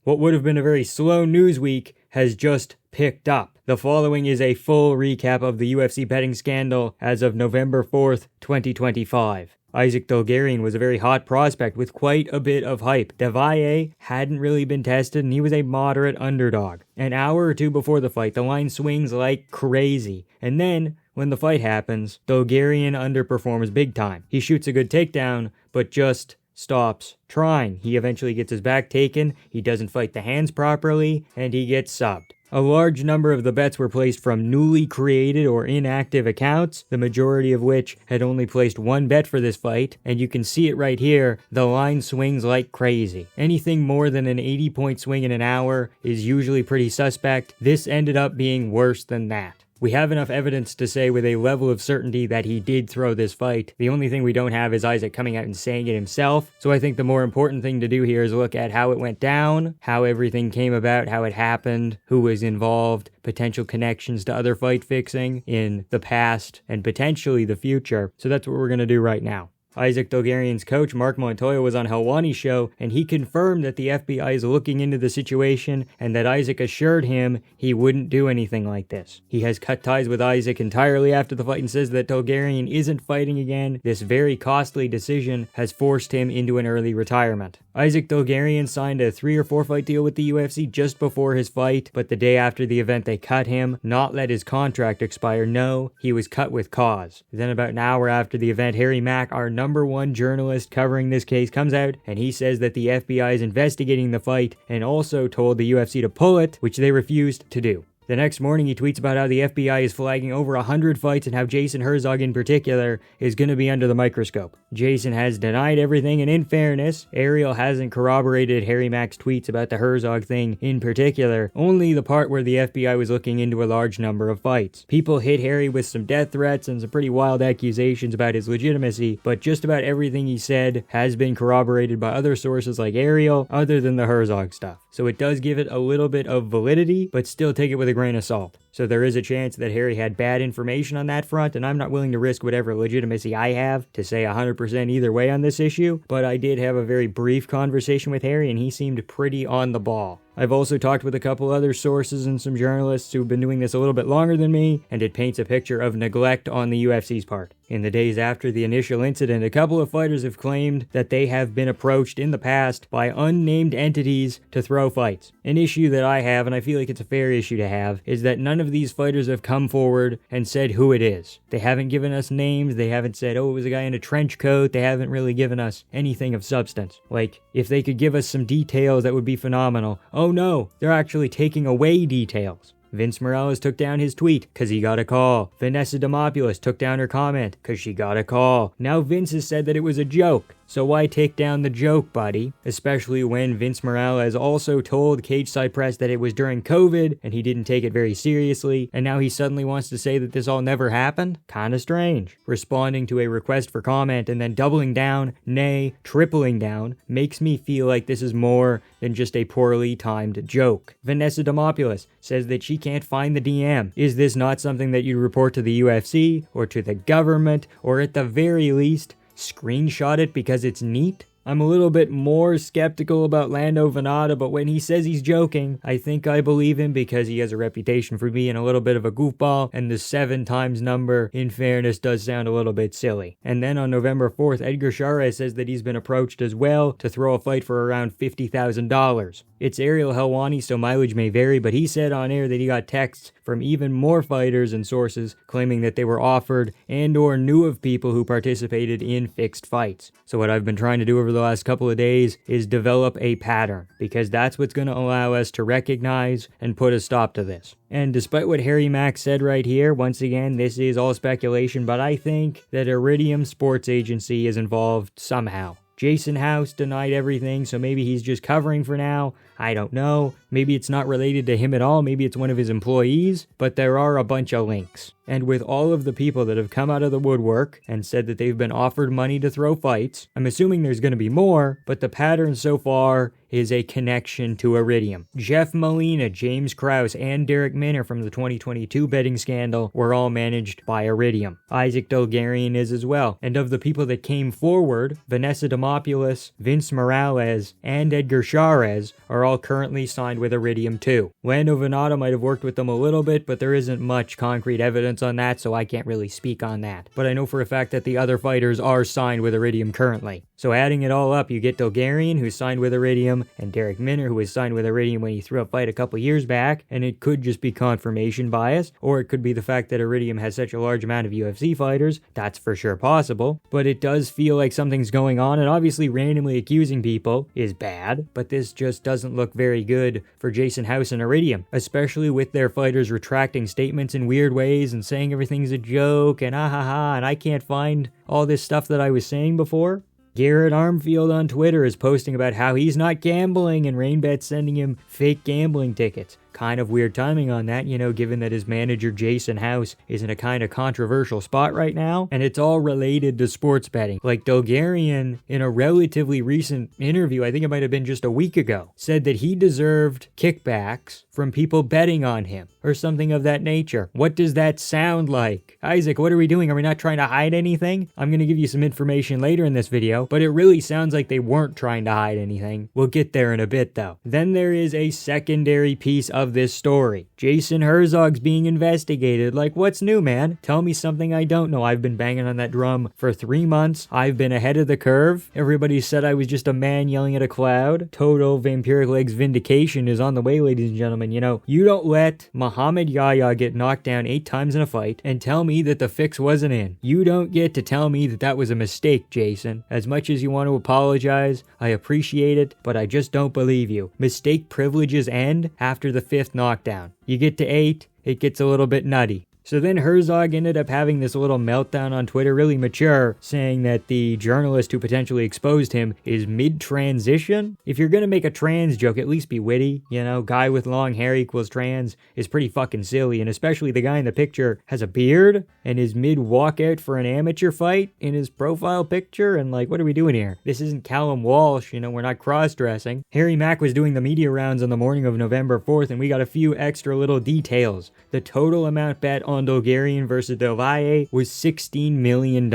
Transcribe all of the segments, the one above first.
What would have been a very slow news week has just picked up. The following is a full recap of the UFC betting scandal as of November 4th, 2025. Isaac Dulgarian was a very hot prospect with quite a bit of hype. Devaye hadn't really been tested and he was a moderate underdog. An hour or two before the fight, the line swings like crazy. And then, when the fight happens, Dulgarian underperforms big time. He shoots a good takedown, but just stops trying. He eventually gets his back taken, he doesn't fight the hands properly, and he gets subbed. A large number of the bets were placed from newly created or inactive accounts, the majority of which had only placed one bet for this fight, and you can see it right here, the line swings like crazy. Anything more than an 80-point swing in an hour is usually pretty suspect. This ended up being worse than that. We have enough evidence to say with a level of certainty that he did throw this fight. The only thing we don't have is Isaac coming out and saying it himself. So I think the more important thing to do here is look at how it went down, how everything came about, how it happened, who was involved, potential connections to other fight fixing in the past and potentially the future. So that's what we're going to do right now. Isaac Dulgarian's coach, Mark Montoya, was on Helwani's show, and he confirmed that the FBI is looking into the situation and that Isaac assured him he wouldn't do anything like this. He has cut ties with Isaac entirely after the fight and says that Dulgarian isn't fighting again. This very costly decision has forced him into an early retirement. Isaac Dulgarian signed a 3 or 4 fight deal with the UFC just before his fight, but the day after the event they cut him, not let his contract expire. No, he was cut with cause. Then about an hour after the event, Harry Mack, our number one journalist covering this case, comes out and he says that the FBI is investigating the fight and also told the UFC to pull it, which they refused to do. The next morning, he tweets about how the FBI is flagging over 100 fights and how Jason Herzog in particular is going to be under the microscope. Jason has denied everything, and in fairness, Ariel hasn't corroborated Harry Mack's tweets about the Herzog thing in particular, only the part where the FBI was looking into a large number of fights. People hit Harry with some death threats and some pretty wild accusations about his legitimacy, but just about everything he said has been corroborated by other sources like Ariel, other than the Herzog stuff. So it does give it a little bit of validity, but still take it with a grain of salt. So there is a chance that Harry had bad information on that front, and I'm not willing to risk whatever legitimacy I have to say 100% either way on this issue, but I did have a very brief conversation with Harry, and he seemed pretty on the ball. I've also talked with a couple other sources and some journalists who've been doing this a little bit longer than me, and it paints a picture of neglect on the UFC's part. In the days after the initial incident, a couple of fighters have claimed that they have been approached in the past by unnamed entities to throw fights. An issue that I have, and I feel like it's a fair issue to have, is that none of these fighters have come forward and said who it is. They haven't given us names, they haven't said, oh, it was a guy in a trench coat, they haven't really given us anything of substance. Like, if they could give us some details, that would be phenomenal. Oh no, they're actually taking away details. Vince Morales took down his tweet because he got a call. Vanessa Demopoulos took down her comment because she got a call. Now Vince has said that it was a joke. So why take down the joke, buddy? Especially when Vince Morales also told Cage Side Press that it was during COVID and he didn't take it very seriously, and now he suddenly wants to say that this all never happened? Kinda strange. Responding to a request for comment and then doubling down, nay, tripling down, makes me feel like this is more than just a poorly timed joke. Vanessa Demopoulos says that she can't find the DM. Is this not something that you'd report to the UFC or to the government, or at the very least, screenshot it because it's neat? I'm a little bit more skeptical about Lando Venata, but when he says he's joking, I think I believe him because he has a reputation for being a little bit of a goofball, and the 7 times number, in fairness, does sound a little bit silly. And then on November 4th, Edgar Chavez says that he's been approached as well to throw a fight for around $50,000. It's Ariel Helwani, so mileage may vary, but he said on air that he got texts from even more fighters and sources claiming that they were offered and or knew of people who participated in fixed fights. So what I've been trying to do over the last couple of days is develop a pattern, because that's what's going to allow us to recognize and put a stop to this. And despite what Harry Mack said right here, once again, this is all speculation, but I think that Iridium Sports Agency is involved somehow. Jason House denied everything, so maybe he's just covering for now. I don't know. Maybe it's not related to him at all. Maybe it's one of his employees. But there are a bunch of links. And with all of the people that have come out of the woodwork and said that they've been offered money to throw fights, I'm assuming there's going to be more, but the pattern so far is a connection to Iridium. Jeff Molina, James Krause, and Derek Minner from the 2022 betting scandal were all managed by Iridium. Isaac Dulgarian is as well. And of the people that came forward, Vanessa Demopoulos, Vince Morales, and Edgar Chavez are all currently signed with Iridium too. Lando Venata might have worked with them a little bit, but there isn't much concrete evidence on that, so I can't really speak on that. But I know for a fact that the other fighters are signed with Iridium currently. So adding it all up, you get Dulgarian, who's signed with Iridium, and Derek Minner, who was signed with Iridium when he threw a fight a couple years back, and it could just be confirmation bias, or it could be the fact that Iridium has such a large amount of UFC fighters. That's for sure possible, but it does feel like something's going on, and obviously randomly accusing people is bad, but this just doesn't look very good for Jason House and Iridium, especially with their fighters retracting statements in weird ways and saying everything's a joke and and I can't find all this stuff that I was saying before. Garrett Armfield on Twitter is posting about how he's not gambling and RainBet's sending him fake gambling tickets. Kind of weird timing on that, given that his manager Jason House is in a kind of controversial spot right now, and it's all related to sports betting. Like Dulgarian, in a relatively recent interview, I think it might have been just a week ago, said that he deserved kickbacks from people betting on him, or something of that nature. What does that sound like? Isaac, what are we doing? Are we not trying to hide anything? I'm going to give you some information later in this video, but it really sounds like they weren't trying to hide anything. We'll get there in a bit, though. Then there is a secondary piece of this story. Jason Herzog's being investigated. Like, what's new, man? Tell me something I don't know. I've been banging on that drum for 3 months. I've been ahead of the curve. Everybody said I was just a man yelling at a cloud. Total Vampiric Legs vindication is on the way, ladies and gentlemen. You don't let Muhammad Yahya get knocked down 8 times in a fight and tell me that the fix wasn't in. You don't get to tell me that that was a mistake, Jason. As much as you want to apologize, I appreciate it, but I just don't believe you. Mistake privileges end after the 5th knockdown. You get to 8, it gets a little bit nutty. So then Herzog ended up having this little meltdown on Twitter, really mature, saying that the journalist who potentially exposed him is mid-transition. If you're gonna make a trans joke, at least be witty, guy with long hair equals trans is pretty fucking silly, and especially the guy in the picture has a beard and is mid-walkout for an amateur fight in his profile picture, and what are we doing here? This isn't Callum Walsh, we're not cross-dressing. Harry Mack was doing the media rounds on the morning of November 4th, and we got a few extra little details. The total amount bet on Dulgarian versus Del Valle was $16 million,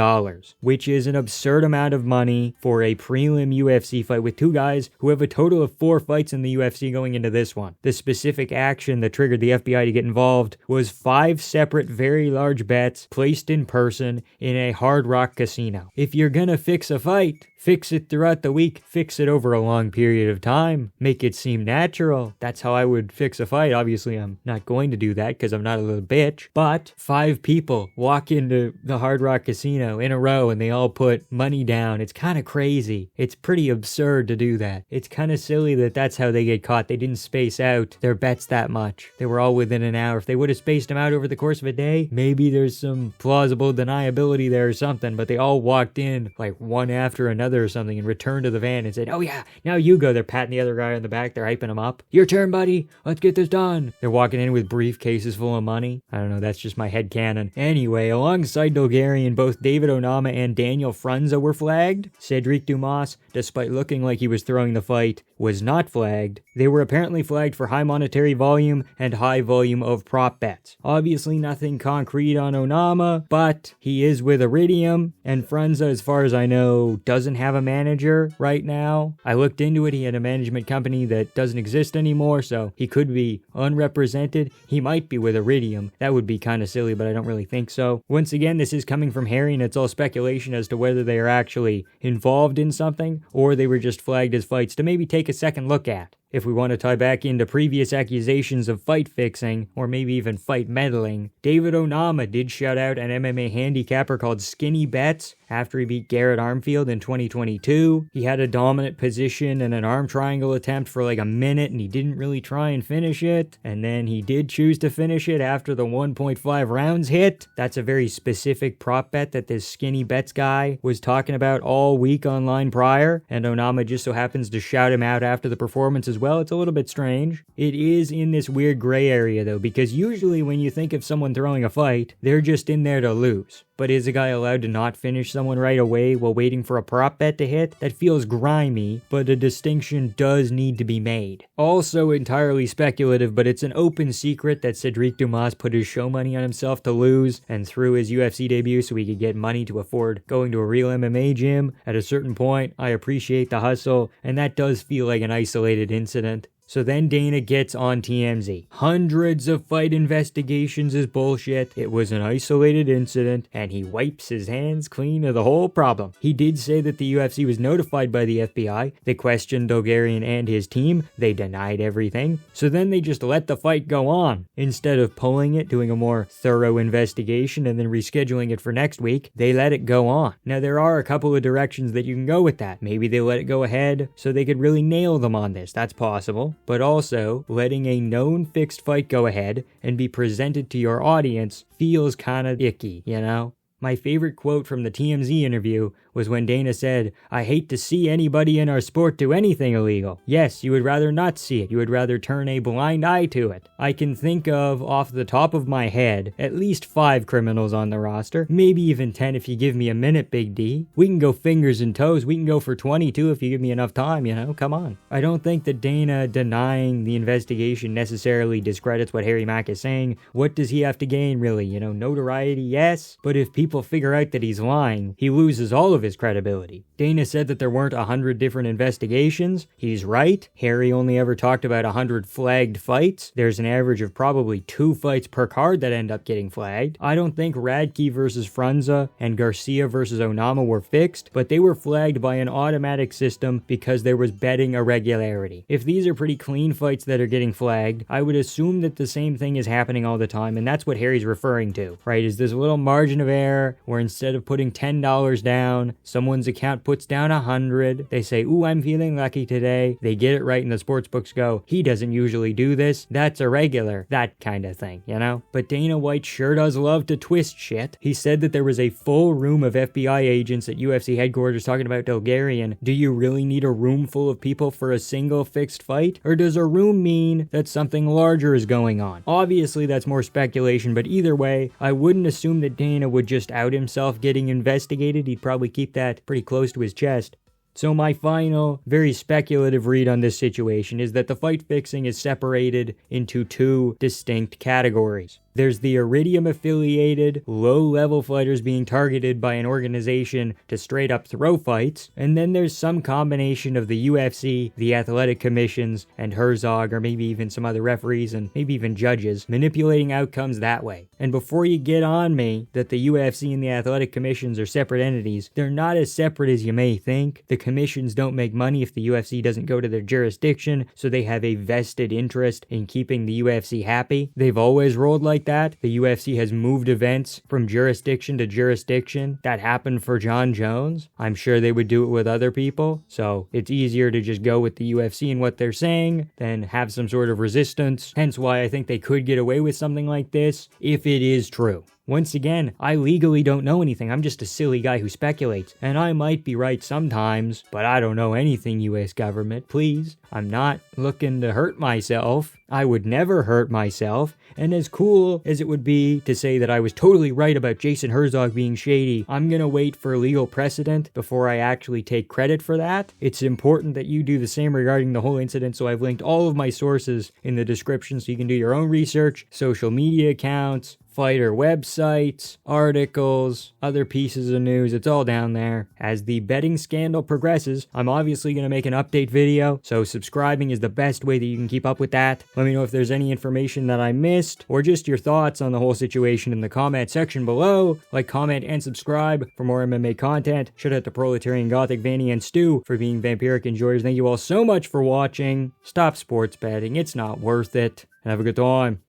which is an absurd amount of money for a prelim UFC fight with 2 guys who have a total of 4 fights in the UFC going into this one. The specific action that triggered the FBI to get involved was 5 separate very large bets placed in person in a Hard Rock casino. If you're gonna fix a fight, fix it throughout the week, fix it over a long period of time, make it seem natural. That's how I would fix a fight. Obviously, I'm not going to do that because I'm not a little bitch, but 5 people walk into the Hard Rock Casino in a row and they all put money down. It's kind of crazy. It's pretty absurd to do that. It's kind of silly that that's how they get caught. They didn't space out their bets that much. They were all within an hour. If they would have spaced them out over the course of a day, maybe there's some plausible deniability there or something, but they all walked in one after another or something and returned to the van and said, "Oh yeah, now you go." They're patting the other guy on the back. They're hyping him up. "Your turn, buddy. Let's get this done." They're walking in with briefcases full of money. I don't know. That's just my headcanon. Anyway, alongside Dulgarian, both David Onama and Daniel Frunza were flagged. Cedric Dumas, despite looking like he was throwing the fight, was not flagged. They were apparently flagged for high monetary volume and high volume of prop bets. Obviously nothing concrete on Onama, but he is with Iridium, and Frunza, as far as I know, doesn't have a manager right now. I looked into it. He had a management company that doesn't exist anymore, so he could be unrepresented. He might be with Iridium. That would be kind of silly, but I don't really think so. Once again, this is coming from Harry, and it's all speculation as to whether they are actually involved in something, or they were just flagged as fights to maybe take a second look at. If we want to tie back into previous accusations of fight fixing, or maybe even fight meddling, David Onama did shout out an MMA handicapper called Skinny Betts after he beat Garrett Armfield in 2022. He had a dominant position and an arm triangle attempt for a minute, and he didn't really try and finish it, and then he did choose to finish it after the 1.5 rounds hit. That's a very specific prop bet that this Skinny Betts guy was talking about all week online prior, and Onama just so happens to shout him out after the performance as well. It's a little bit strange. It is in this weird gray area though, because usually when you think of someone throwing a fight, they're just in there to lose. But is a guy allowed to not finish someone right away while waiting for a prop bet to hit? That feels grimy, but a distinction does need to be made. Also entirely speculative, but it's an open secret that Cedric Dumas put his show money on himself to lose and threw his UFC debut so he could get money to afford going to a real MMA gym. At a certain point, I appreciate the hustle, and that does feel like an isolated incident. So then Dana gets on TMZ. Hundreds of fight investigations is bullshit. It was an isolated incident, and he wipes his hands clean of the whole problem. He did say that the UFC was notified by the FBI. They questioned Dulgarian and his team. They denied everything. So then they just let the fight go on. Instead of pulling it, doing a more thorough investigation, and then rescheduling it for next week, they let it go on. Now, there are a couple of directions that you can go with that. Maybe they let it go ahead so they could really nail them on this. That's possible. But also, letting a known fixed fight go ahead and be presented to your audience feels kind of icky, you know? My favorite quote from the TMZ interview was when Dana said, "I hate to see anybody in our sport do anything illegal." Yes, you would rather not see it. You would rather turn a blind eye to it. I can think of, off the top of my head, at least 5 criminals on the roster. Maybe even 10 if you give me a minute, Big D. We can go fingers and toes. We can go for 22 if you give me enough time, you know? Come on. I don't think that Dana denying the investigation necessarily discredits what Harry Mack is saying. What does he have to gain, really? You know, notoriety, yes. But if people figure out that he's lying, he loses all of his credibility. Dana said that there weren't 100 different investigations. He's right. Harry only ever talked about 100 flagged fights. There's an average of probably 2 fights per card that end up getting flagged. I don't think Radke versus Frunze and Garcia versus Onama were fixed, but they were flagged by an automatic system because there was betting irregularity. If these are pretty clean fights that are getting flagged, I would assume that the same thing is happening all the time, and that's what Harry's referring to, right? Is this a little margin of error where instead of putting $10 down, someone's account puts down 100. They say, "Ooh, I'm feeling lucky today." They get it right and the sports books go, "He doesn't usually do this. That's irregular." That kind of thing, you know? But Dana White sure does love to twist shit. He said that there was a full room of FBI agents at UFC headquarters talking about Dulgarian. Do you really need a room full of people for a single fixed fight? Or does a room mean that something larger is going on? Obviously, that's more speculation, but either way, I wouldn't assume that Dana would just out himself getting investigated. He'd probably keep that pretty close to his chest. So my final, very speculative read on this situation is that the fight fixing is separated into 2 distinct categories. There's the Iridium-affiliated, low-level fighters being targeted by an organization to straight-up throw fights, and then there's some combination of the UFC, the athletic commissions, and Herzog, or maybe even some other referees, and maybe even judges, manipulating outcomes that way. And before you get on me that the UFC and the athletic commissions are separate entities, they're not as separate as you may think. The commissions don't make money if the UFC doesn't go to their jurisdiction, so they have a vested interest in keeping the UFC happy. They've always rolled like that. The UFC has moved events from jurisdiction to jurisdiction. That happened for John Jones. I'm sure they would do it with other people. So it's easier to just go with the UFC and what they're saying than have some sort of resistance. Hence why I think they could get away with something like this if it is true. Once again, I legally don't know anything. I'm just a silly guy who speculates. And I might be right sometimes, but I don't know anything, US government. Please. I'm not looking to hurt myself. I would never hurt myself. And as cool as it would be to say that I was totally right about Jason Herzog being shady, I'm gonna wait for legal precedent before I actually take credit for that. It's important that you do the same regarding the whole incident, so I've linked all of my sources in the description so you can do your own research, social media accounts, fighter websites, articles, other pieces of news. It's all down there. As the betting scandal progresses, I'm obviously going to make an update video, so subscribing is the best way that you can keep up with that. Let me know if there's any information that I missed, or just your thoughts on the whole situation in the comment section below. Like, comment, and subscribe for more MMA content. Shout out to Proletarian Gothic, Vanny, and Stu for being vampiric enjoyers. Thank you all so much for watching. Stop sports betting. It's not worth it. And have a good time.